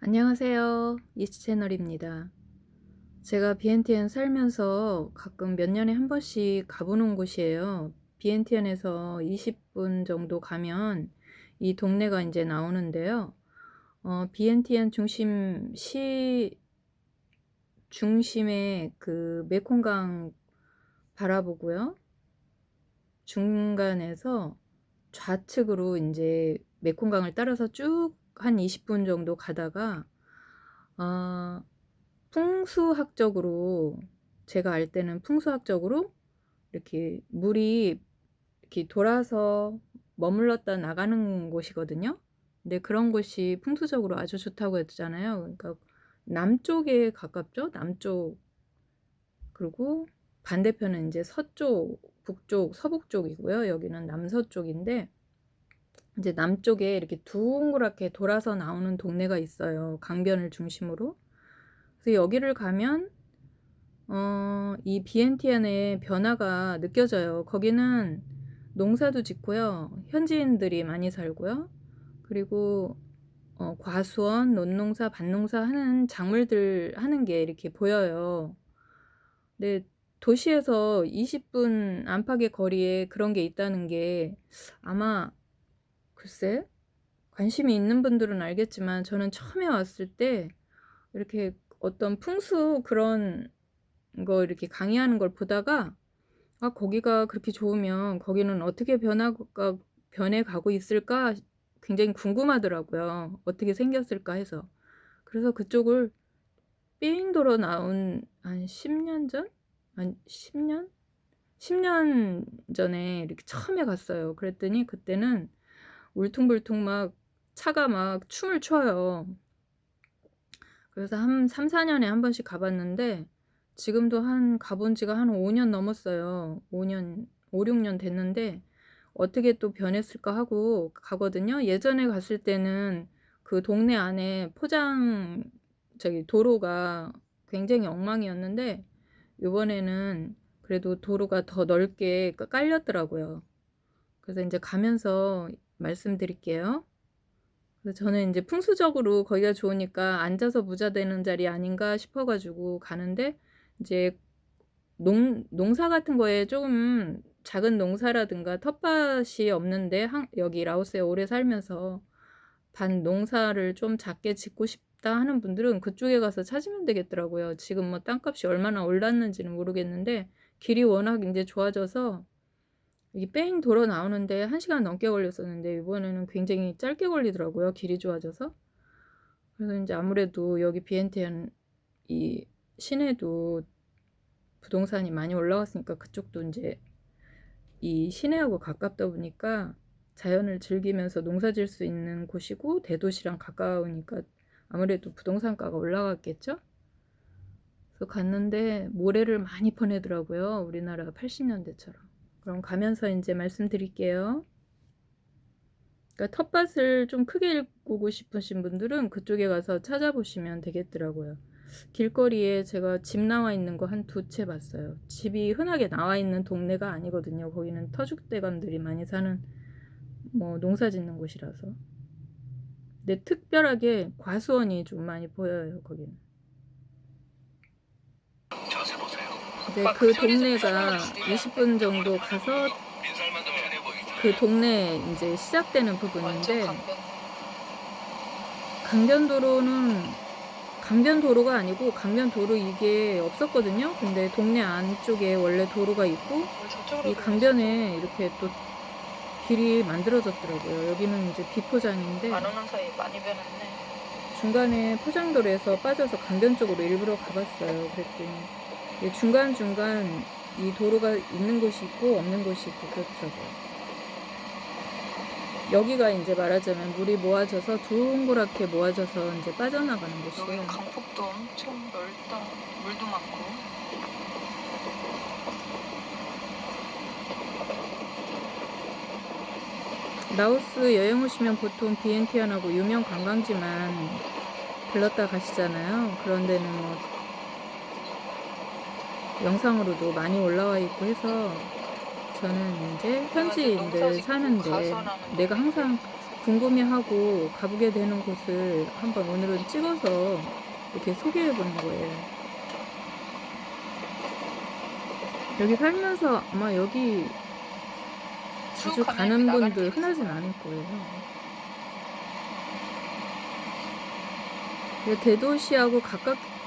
안녕하세요. 이지 채널입니다. 제가 비엔티엔 살면서 가끔 몇 년에 한 번씩 가보는 곳이에요. 비엔티엔에서 20분 정도 가면 이 동네가 이제 나오는데요. 비엔티엔 중심에 그 메콩강 바라보고요. 중간에서 좌측으로 이제 메콩강을 따라서 쭉 한 20분 정도 가다가 풍수학적으로, 제가 알 때는 풍수학적으로 이렇게 물이 이렇게 돌아서 머물렀다 나가는 곳이거든요. 근데 그런 곳이 풍수적으로 아주 좋다고 했잖아요. 그러니까 남쪽에 가깝죠. 남쪽. 그리고 반대편은 이제 서쪽, 북쪽, 서북 쪽이고요. 여기는 남서쪽인데 이제 남쪽에 이렇게 둥그랗게 돌아서 나오는 동네가 있어요. 강변을 중심으로. 그래서 여기를 가면 이 비엔티안의 변화가 느껴져요. 거기는 농사도 짓고요. 현지인들이 많이 살고요. 그리고 과수원, 논농사, 밭농사 하는 작물들 하는 게 이렇게 보여요. 근데 도시에서 20분 안팎의 거리에 그런 게 있다는 게 아마, 글쎄, 관심이 있는 분들은 알겠지만 저는 처음에 왔을 때 이렇게 어떤 풍수 그런 거 이렇게 강의하는 걸 보다가 거기가 그렇게 좋으면 거기는 어떻게 변해가고 있을까 굉장히 궁금하더라고요. 어떻게 생겼을까 해서. 그래서 그쪽을 삥 돌아 나온 한 10년 전? 한 10년? 10년 전에 이렇게 처음에 갔어요. 그랬더니 그때는 울퉁불퉁 막 차가 막 춤을 춰요. 그래서 한 3, 4년에 한 번씩 가봤는데 지금도 가본 지가 한 5년 넘었어요. 5년, 5, 6년 됐는데 어떻게 또 변했을까 하고 가거든요. 예전에 갔을 때는 그 동네 안에 도로가 굉장히 엉망이었는데 이번에는 그래도 도로가 더 넓게 깔렸더라고요. 그래서 이제 가면서 말씀드릴게요. 그래서 저는 이제 풍수적으로 거기가 좋으니까 앉아서 부자 되는 자리 아닌가 싶어가지고 가는데 이제 농사 같은 거에 조금 작은 농사라든가 텃밭이 없는데 여기 라오스에 오래 살면서 반 농사를 좀 작게 짓고 싶다 하는 분들은 그쪽에 가서 찾으면 되겠더라고요. 지금 뭐 땅값이 얼마나 올랐는지는 모르겠는데 길이 워낙 이제 좋아져서 이게 뺑 돌아 나오는데 1시간 넘게 걸렸었는데 이번에는 굉장히 짧게 걸리더라고요. 길이 좋아져서. 그래서 이제 아무래도 여기 비엔티안 이 시내도 부동산이 많이 올라갔으니까 그쪽도 이제 이 시내하고 가깝다 보니까 자연을 즐기면서 농사 질 수 있는 곳이고 대도시랑 가까우니까 아무래도 부동산가가 올라갔겠죠? 그래서 갔는데 모래를 많이 퍼내더라고요. 우리나라 80년대처럼. 그럼 가면서 이제 말씀드릴게요. 그러니까 텃밭을 좀 크게 일구고 싶으신 분들은 그쪽에 가서 찾아보시면 되겠더라고요. 길거리에 제가 집 나와 있는 거 한 2채 봤어요. 집이 흔하게 나와 있는 동네가 아니거든요. 거기는 터줏대감들이 많이 사는 뭐 농사 짓는 곳이라서. 근데 특별하게 과수원이 좀 많이 보여요. 거기는. 근데 그 동네가 20분 정도 가서 그 동네 이제 시작되는 부분인데 강변도로가 아니고 강변도로 이게 없었거든요. 근데 동네 안쪽에 원래 도로가 있고 이 강변에 이렇게 또 길이 만들어졌더라고요. 여기는 이제 비포장인데 안 오는 사이 많이 변했네. 중간에 포장도로에서 빠져서 강변 쪽으로 일부러 가봤어요. 그랬더니 중간중간 이 도로가 있는 곳이 있고 없는 곳이 있고 그렇더라고요. 여기가 이제 말하자면 물이 모아져서 둥그랗게 모아져서 이제 빠져나가는 곳이에요. 여기는 강폭도 엄청 넓다. 물도 많고. 라오스 여행 오시면 보통 비엔티안하고 유명 관광지만 들렀다 가시잖아요. 그런 데는 뭐 영상으로도 많이 올라와 있고 해서 저는 이제 현지인들 사는데 내가 항상 궁금해하고 가보게 되는 곳을 한번 오늘은 찍어서 이렇게 소개해 보는 거예요. 여기 살면서 아마 여기 자주 쭉 가면 가는 이렇게 나가는 분들 길이 흔하진 있어요. 않을 거예요. 근데 대도시하고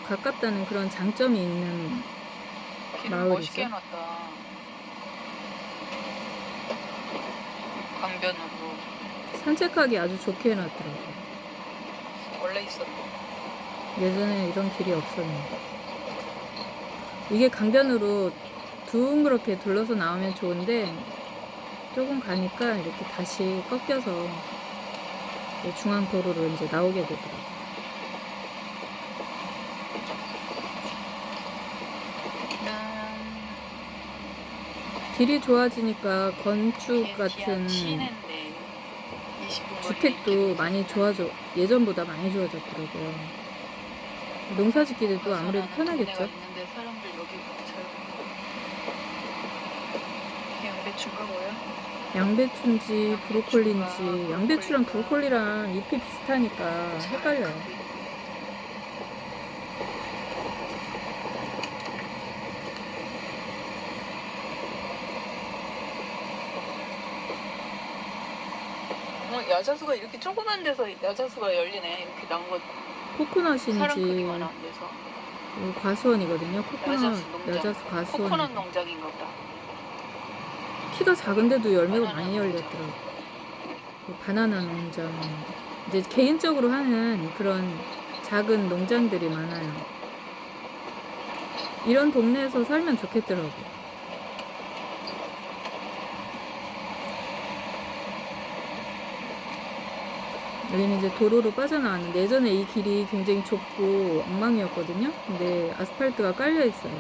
가깝다는 그런 장점이 있는 길을 멋있게 마을이죠. 해놨다. 강변으로. 산책하기 아주 좋게 해놨더라고요. 원래 있었던. 예전에 이런 길이 없었는데. 이게 강변으로 둥그렇게 둘러서 나오면 좋은데 조금 가니까 이렇게 다시 꺾여서 중앙도로로 이제 나오게 되더라고요. 길이 좋아지니까 건축 같은 시내인데 20분 주택도 많이 예전보다 많이 좋아졌더라고요. 농사짓기도 아무래도 편하겠죠. 있는데 사람들 여기 잘 양배추가 뭐야? 양배추인지 브로콜리인지, 브로콜리가 양배추랑 브로콜리랑 잎이 비슷하니까 헷갈려요. 야자수가 이렇게 조그만 데서 야자수가 열리네. 이렇게 나온 거 사람 크기 코코넛인지 많은 데서. 과수원이거든요. 코코넛 야자수 농장. 야자수 과수원. 코코넛 농장인가 보다. 키가 작은데도 열매가 바나나 많이 농장. 열렸더라고요. 바나나 농장. 이제 개인적으로 하는 그런 작은 농장들이 많아요. 이런 동네에서 살면 좋겠더라고요. 여기는 이제 도로로 빠져나왔는데 예전에 이 길이 굉장히 좁고 엉망이었거든요. 근데 아스팔트가 깔려 있어요.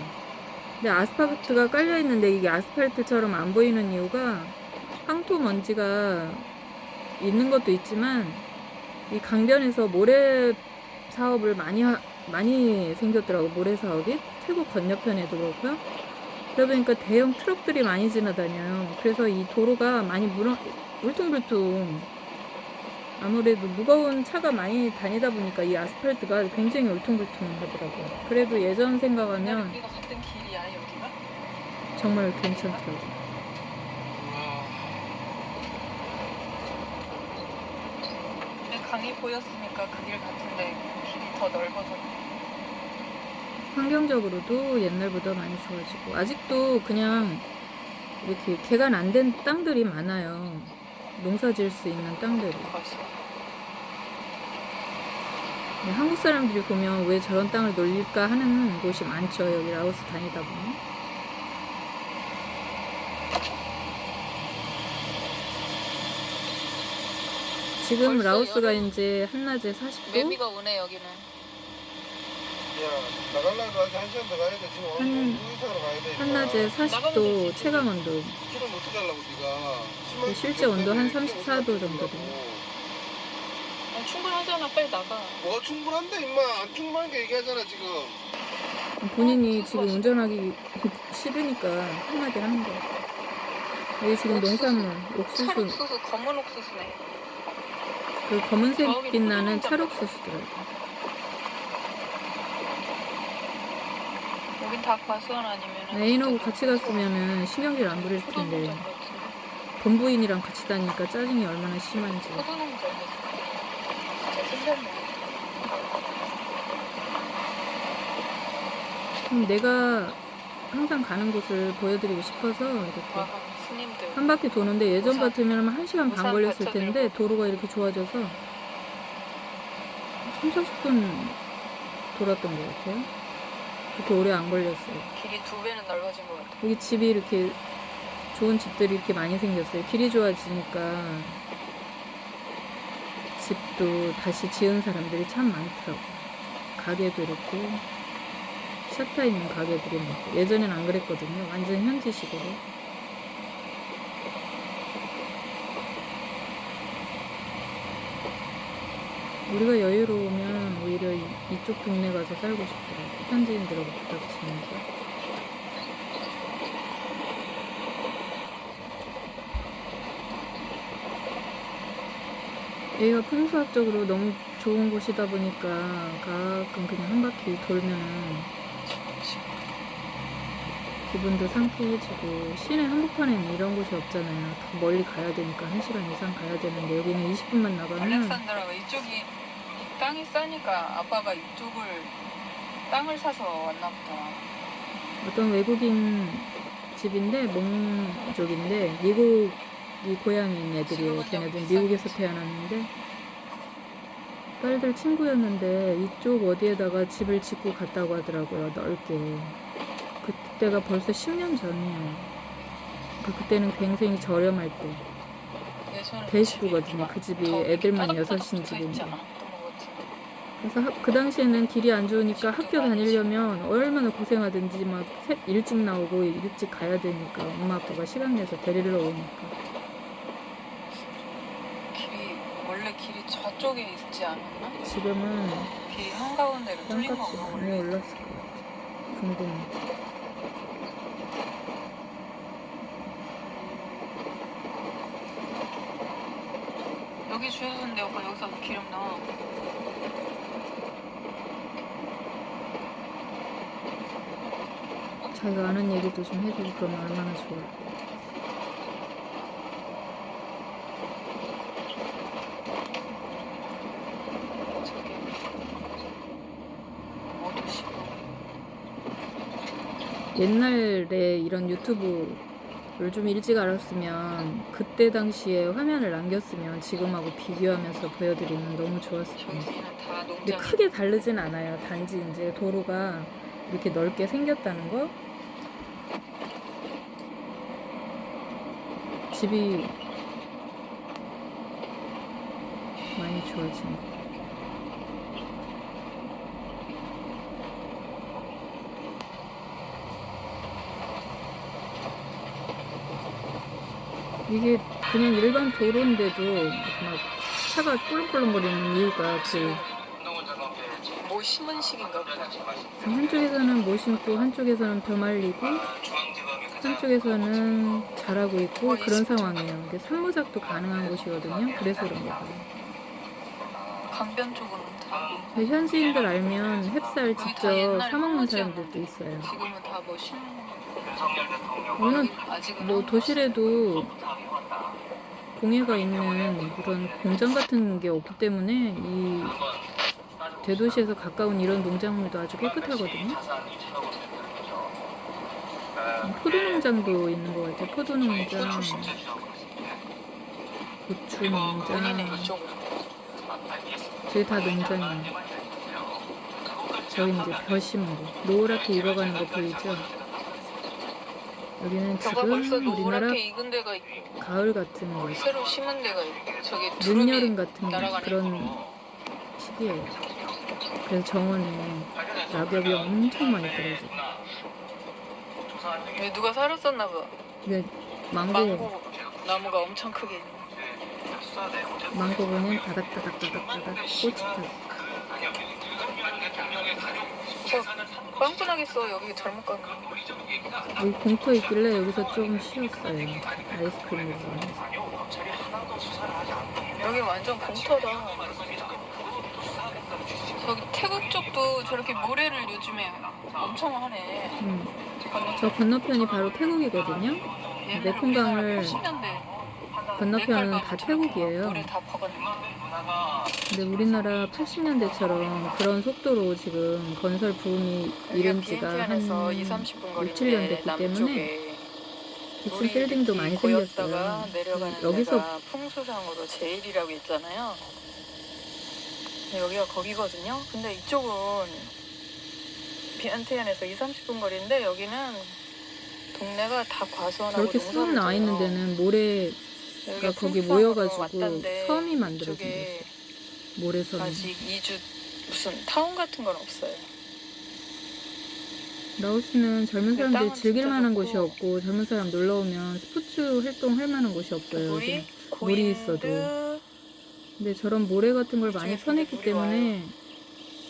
근데 아스팔트가 깔려 있는데 이게 아스팔트처럼 안 보이는 이유가 황토 먼지가 있는 것도 있지만 이 강변에서 모래 사업을 많이 생겼더라고. 모래 사업이 태국 건너편에도 그렇고요. 그러다 보니까 대형 트럭들이 많이 지나다녀요. 그래서 이 도로가 많이 울퉁불퉁, 아무래도 무거운 차가 많이 다니다 보니까 이 아스팔트가 굉장히 울퉁불퉁 하더라고요. 그래도 예전 생각하면 우리가 갔던 길이야 여기가? 정말 괜찮더라고요. 근데 강이 보였으니까 그 길 같은데 길이 더 넓어졌네. 환경적으로도 옛날보다 많이 좋아지고 아직도 그냥 이렇게 개간 안 된 땅들이 많아요. 농사 지을 수 있는 땅들이. 벌써. 한국 사람들이 보면 왜 저런 땅을 놀릴까 하는 곳이 많죠. 여기 라오스 다니다 보면. 지금 라오스가 이제 한낮에 40도. 매미가 오네 여기는. 야, 나가려고 아직 1시간 더 가야 돼. 지금 오늘 의사로 가야 돼. 한낮에 40도 체감 온도. 키로 못 가려고 네가. 실제 온도 한 34도 정도 돼요. 충분하잖아. 빨리 나가. 뭐가 충분한데 임마. 안 충분한 게 얘기하잖아 지금. 본인이 지금 운전하기 싫으니까 한마디 하는 거예요. 여기 지금 농산물, 옥수수, 찰옥수수, 검은 옥수수네. 그 검은색 빛나는 찰옥수수더라고요. 여긴 다 과수원 아니면은. 애인하고 같이 갔으면은 신경질 안 부릴 텐데 본부인이랑 같이 다니니까 짜증이 얼마나 심한지. 그럼 내가 항상 가는 곳을 보여드리고 싶어서 이렇게 스님들. 한 바퀴 도는데 예전 우산- 같으면 1시간 반 우산 걸렸을 텐데 받쳐들고. 도로가 이렇게 좋아져서 30-40분 돌았던 것 같아요. 그렇게 오래 안 걸렸어요. 길이 2배는 넓어진 것 같아. 여기 집이 이렇게 좋은 집들이 이렇게 많이 생겼어요. 길이 좋아지니까 집도 다시 지은 사람들이 참 많더라고요. 가게도 이렇게 셔터 있는 가게들이 많고 예전엔 안 그랬거든요. 완전 현지식으로. 우리가 여유로우면 오히려 이쪽 동네 가서 살고 싶더라고요. 현지인들하고 부닥치면서. 여기가 풍수학적으로 너무 좋은 곳이다 보니까 가끔 그냥 한 바퀴 돌면은 기분도 상쾌해지고, 시내 한복판에는 이런 곳이 없잖아요. 더 멀리 가야 되니까 1시간 이상 가야 되는데 여기는 20분만 나가면 알렉산드라가 이쪽이 땅이 싸니까 아빠가 이쪽을 땅을 사서 왔나 보다. 어떤 외국인 집인데 몽족인데 미국이 고향인 애들이에요. 걔네들 미국에서 태어났는데 딸들 친구였는데 이쪽 어디에다가 집을 짓고 갔다고 하더라고요. 넓게. 그때가 벌써 10년 전이에요. 그때는 굉장히 저렴할 때. 예전에 대식구거든요. 그 집이 애들만 6인 집인데. 그래서 그 당시에는 길이 안 좋으니까 학교 다니려면 얼마나 고생하든지 막 일찍 나오고 일찍 가야 되니까 엄마 아빠가 시간 내서 데리러 오니까. 원래 길이 저쪽에 있지 않았나? 지금은 길이 한가운데로 뚫린 땅값이 건가 많이 원래? 올랐을 것 같아. 궁금해. 여기 주유소인데 오빠 여기서 기름 넣어. 자기가 아는 얘기도 좀 해주고 그러면 얼마나 좋아. 저기 모두 씹어. 옛날에 이런 유튜브를 좀 일찍 알았으면 그때 당시에 화면을 남겼으면 지금하고 비교하면서 보여드리면 너무 좋았을 텐데. 저기는 다 근데 농장. 크게 다르진 않아요. 단지 이제 도로가 이렇게 넓게 생겼다는 거. 집이 많이 좋아진 거. 이게 그냥 일반 도로인데도 막 차가 꿀렁꿀렁거리는 이유가 뭐 심은 식인가 보다. 한쪽에서는 못 심고 한쪽에서는 벼 말리고 한쪽에서는 자라고 있고 그런 상황이에요. 이게 산모작도 가능한 곳이거든요. 그래서 그런 거 봐요. 강변 쪽은 다. 근데 현지인들 알면 햅쌀 여기 다 직접 옛날에 사먹는 황무지였는데 사람들도 있어요. 지금은 다 뭐 심는. 어느 아직은 뭐 도시래도 공해가 있는 그런 공장 같은 게 없기 때문에 이 대도시에서 가까운 이런 농작물도 아주 깨끗하거든요. 포도 농장도 있는 것 같아요. 포도 농장, 고추 본인은 농장, 이쪽으로. 저게 다 농장이에요. 저기 이제 벼 심은 거, 노랗게 익어가는 거 보이죠? 여기는 벼가 벌써 지금 우리나라 노랗게 익은 데가 있고 가을 같은 거, 새로 심은 데가 있고 저기 두릅이 늦여름 같은 날아가네. 그런 시기예요. 그래서 정원에 낙엽이 엄청 많이 떨어져. 여기 누가 살았었나 봐. 근데 망고 나무가 엄청 크게 있네. 망고 보면 다닥다닥다닥다닥 꽃이 펴. 빵꾸나겠어. 여기 잘못 간 거. 여기 공터 있길래 여기서 좀 쉬었어요. 아이스크림 먹으면서. 여기 완전 공터다. 저기 태국 쪽도 저렇게 모래를 요즘에 엄청 하네. 저 건너편이 바로 태국이거든요. 메콩강을 80년대 건너편은 다 태국이에요. 모래 다 박았네. 근데 우리나라 80년대처럼 그런 속도로 지금 건설 붐이 이른 지가 한 6, 20-30분 7년 됐기 때문에 고층 빌딩도 많이 생겼어요. 내려가는 여기서 데가 풍수상으로 제일이라고 있잖아요. 여기가 거기거든요. 근데 이쪽은 비안티안에서 20-30분 거리인데 여기는 동네가 다 과수원하고 저렇게 쑥 나와 있는 데는 모래가 거기 모여가지고 섬이 만들어진 거지. 모래섬이. 아직 이주 무슨 타운 같은 건 없어요. 라오스는 젊은 사람들이 땅은 즐길 진짜 만한 좋고. 곳이 없고 젊은 사람 놀러 오면 스포츠 활동할 만한 곳이 없어요. 물이 물이 있어도. 근데 저런 모래 같은 걸 많이 이쪽에서 퍼냈기 물이 때문에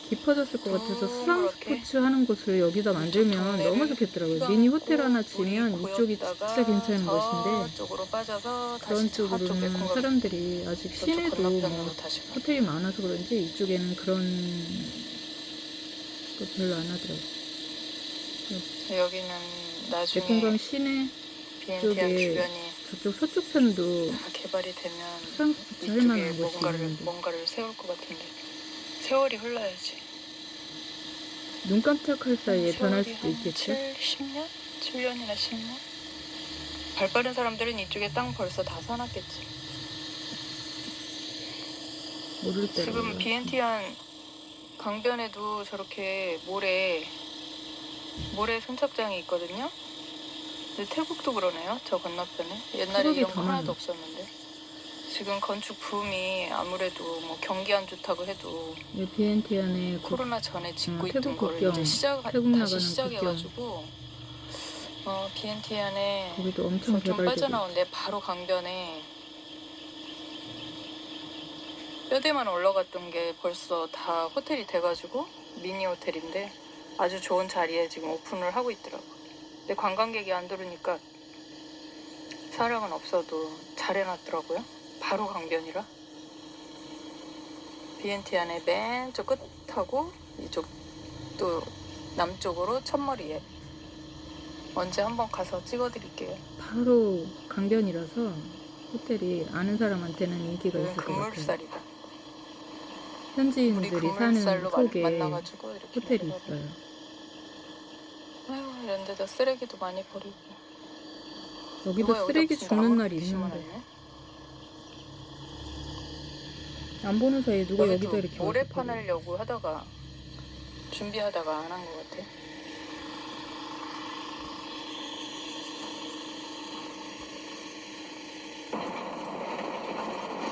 깊어졌을 것 같아서 수상 그렇게 스포츠 하는 곳을 여기다 만들면 동네를 너무 좋겠더라고요. 휴가 미니 먹고 호텔 하나 물이 지으면 이쪽이 고였다가 진짜 괜찮은 곳인데 저쪽으로 빠져서 그런 다시 저쪽 쪽으로는 메콩강 사람들이 아직 저쪽 시내도 건너편으로 뭐 다시 가. 호텔이 많아서 그런지 이쪽에는 그런 거 별로 안 하더라고요. 여기는 나중에 메콩강 시내 비엔티안 쪽에 주변이 저쪽 서쪽 편도 다 개발이 되면 수상 스포츠 할 이쪽에 만한 곳이 있는데 뭔가를 세울 것 같은데 세월이 흘러야지. 눈 깜짝할 사이에 변할 수도 한 있겠죠? 10년? 7년이나 10년? 발 빠른 사람들은 이쪽에 땅 벌써 다 사놨겠지. 모를 때로 지금 비엔티안 강변에도 저렇게 모래 손착장이 있거든요. 근데 태국도 그러네요. 저 건너편에. 옛날에 태국이 이런 거 더 하나도 많아. 없었는데. 지금 건축 붐이 아무래도 뭐 경기 안 좋다고 해도 비엔티안에 코로나 전에 짓고 태국 있던 거를 국경, 이제 태국 다시 나가는 시작해가지고 비엔티안에 거기도 엄청 좀 개발되고 빠져나오는데 바로 강변에 뼈대만 올라갔던 게 벌써 다 호텔이 돼가지고 미니 호텔인데 아주 좋은 자리에 지금 오픈을 하고 있더라고. 근데 관광객이 안 들어오니까 사람은 없어도 잘 해놨더라고요. 바로 강변이라. 비엔티안의 맨 저 끝하고 이쪽 또 남쪽으로 첫머리에 언제 한번 가서 찍어드릴게요. 바로 강변이라서 호텔이 아는 사람한테는 인기가 여긴 있을 것 같아요. 금물살이다. 우리 현지인들이 사는 금물살로 속에 만나가지고 이렇게 호텔이 내려가고. 있어요. 아유, 이런 데다 쓰레기도 많이 버리고. 여기도 누가 여기다 쓰레기 무슨 줍는 나무를 날이 이렇게 있는데 심어놨네? 안 보는 사이에 누가 여기도 여기다 이렇게 모래 와서 버려요. 파내려고 하다가 준비하다가 안 한 것 같아.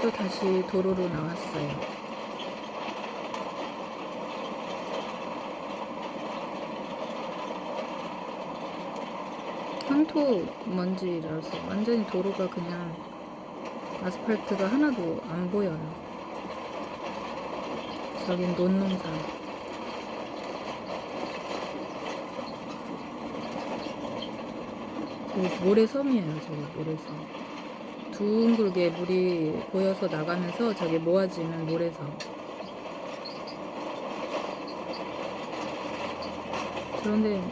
또 다시 도로로 나왔어요. 황토 먼지라서 완전히 도로가 그냥 아스팔트가 하나도 안 보여요. 저긴 논농사. 그 모래섬이에요. 저기 모래섬. 둥글게 물이 고여서 나가면서 저게 모아지는 모래섬. 그런데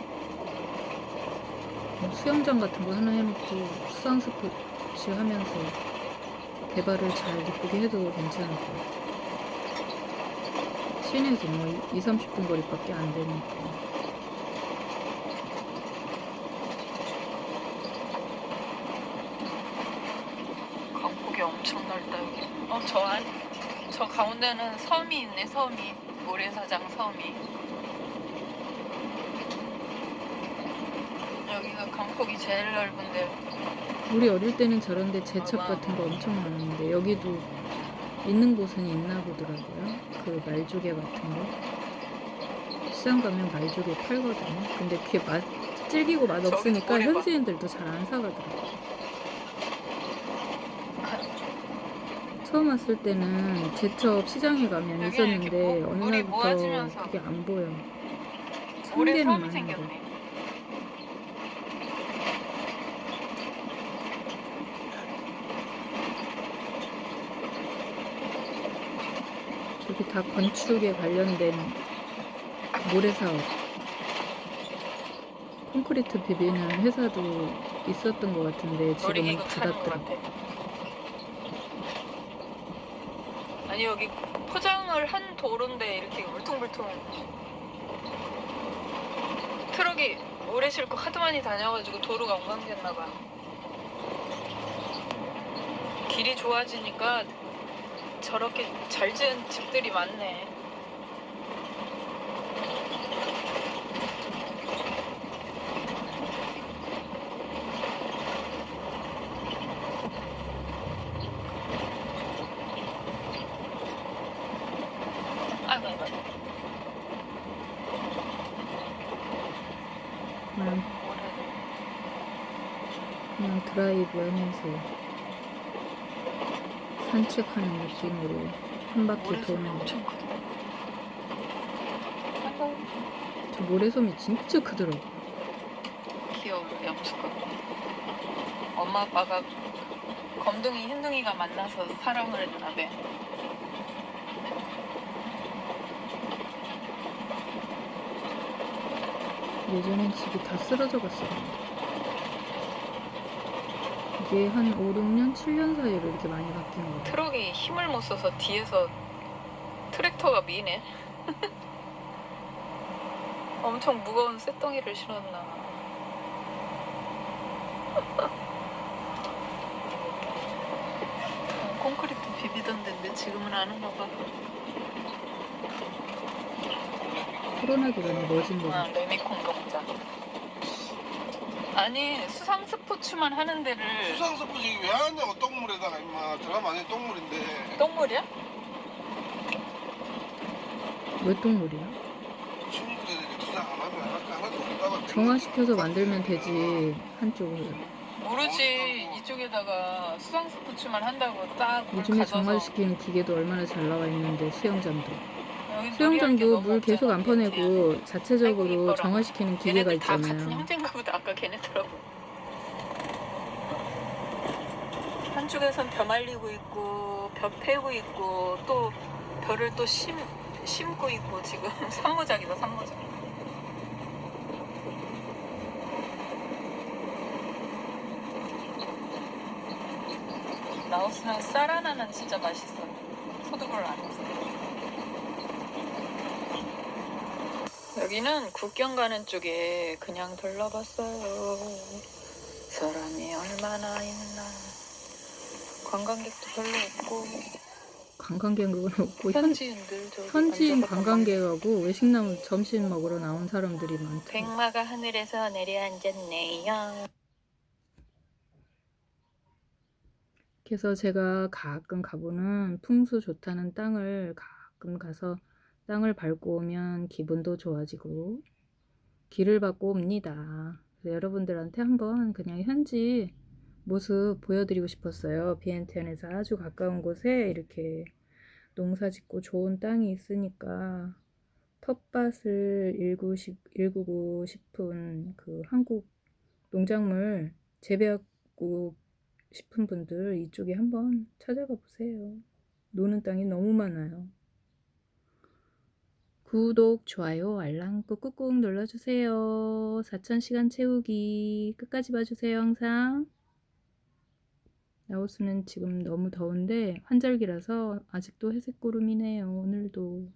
수영장 같은 거 하나 해놓고 수상 스포츠 하면서 개발을 잘 이쁘게 해도 괜찮을 것 같아요. 시내에서 뭐 2-30분 거리밖에 안 되니까. 강폭이 엄청 넓다 여기. 저 가운데는 섬이 있네. 섬이 모래사장 섬이. 여기가 강폭이 제일 넓은데 우리 어릴 때는 저런데 제첩 아마- 같은 거 엄청 많았는데 여기도 있는 곳은 있나 보더라고요. 그 말조개 같은 거. 시장 가면 말조개 팔거든요. 근데 그게 질기고 맛 저기도 없으니까 모래봐. 현지인들도 잘 안 사가더라고요. 처음 왔을 때는 제첩 시장에 가면 여기는 이렇게 있었는데 어느 물이 날부터 모아지면서 그게 안 보여. 모래 참개는 섬이 많은데. 생겼네. 저기 다 건축에 관련된 모래사업. 콘크리트 비비는 회사도 있었던 것 같은데 지금은 놀이기구 타는 것 닫았더라고요. 같아. 아니 여기 포장을 한 도로인데 이렇게 울퉁불퉁 트럭이 오래 싣고 하도 많이 다녀가지고 도로가 엉망됐나봐. 길이 좋아지니까 저렇게 잘 지은 집들이 많네. 아이고 아이고. 그냥 드라이브 하면서 산책하는 느낌으로 한 바퀴 모래소리 도는 엄청 크다. 저 모래솜이 진짜 크더라고. 귀여워요, 영수가. 엄마 아빠가 검둥이, 흰둥이가 만나서 사랑을 했나봐. 예전엔 집이 다 쓰러져 갔었는데 이게 한 5, 6년, 7년 사이로 이렇게 많이 바뀐 것 같아요. 트럭이 힘을 못 써서 뒤에서 트랙터가 미네. 엄청 무거운 쇳덩이를 실었나. 콘크리트 비비던데 지금은 안 하나 봐. 코로나 기간에 멋진 거 같아요. 레미콘 동작. 아니 수상 스포츠만 하는 데를. 수상 스포츠 왜 하냐고. 똥물에다가 임마 들어가면 안에 똥물인데. 똥물이야? 왜 똥물이야? 친구들이 수상 안 하면 하나도 없다가 정화시켜서 만들면 되지 한쪽을. 모르지. 이쪽에다가 수상 스포츠만 한다고 딱 물 요즘에 가져서. 정화시키는 기계도 얼마나 잘 나와 있는데 수영장도. 여기 놀이할 게 수영장도 너무 물 계속 안 없잖아, 퍼내고 아이고, 자체적으로 이뻐라. 정화시키는 기계가 얘네들 다 같은 있잖아요. 형제인가 보다. 아까 걔네더라고. 한쪽에선 벼 말리고 있고 벼 패고 있고 또 벼를 또 심고 있고 지금 산모작이다 산모작. 라오스는 쌀 하나는 진짜 맛있어. 소득을 안 해서. 여기는 국경 가는 쪽에 그냥 둘러봤어요. 사람이 얼마나 있나. 관광객도 별로 없고 관광객은 없고 현지인들 저기 현지인 앉아서 관광객하고 외식남 점심 먹으러 나온 사람들이 많다. 백마가 하늘에서 내려앉았네요. 그래서 제가 가끔 가보는 풍수 좋다는 땅을 가끔 가서 땅을 밟고 오면 기분도 좋아지고 길을 받고 옵니다. 그래서 여러분들한테 한번 그냥 현지 모습 보여드리고 싶었어요. 비엔티안에서 아주 가까운 곳에 이렇게 농사 짓고 좋은 땅이 있으니까 텃밭을 일구고 싶은 그 한국 농작물 재배하고 싶은 분들 이쪽에 한번 찾아가 보세요. 노는 땅이 너무 많아요. 구독, 좋아요, 알람 꾹꾹꾹 눌러주세요. 4000시간 채우기 끝까지 봐주세요. 항상. 라오스는 지금 너무 더운데 환절기라서 아직도 회색 구름이네요. 오늘도.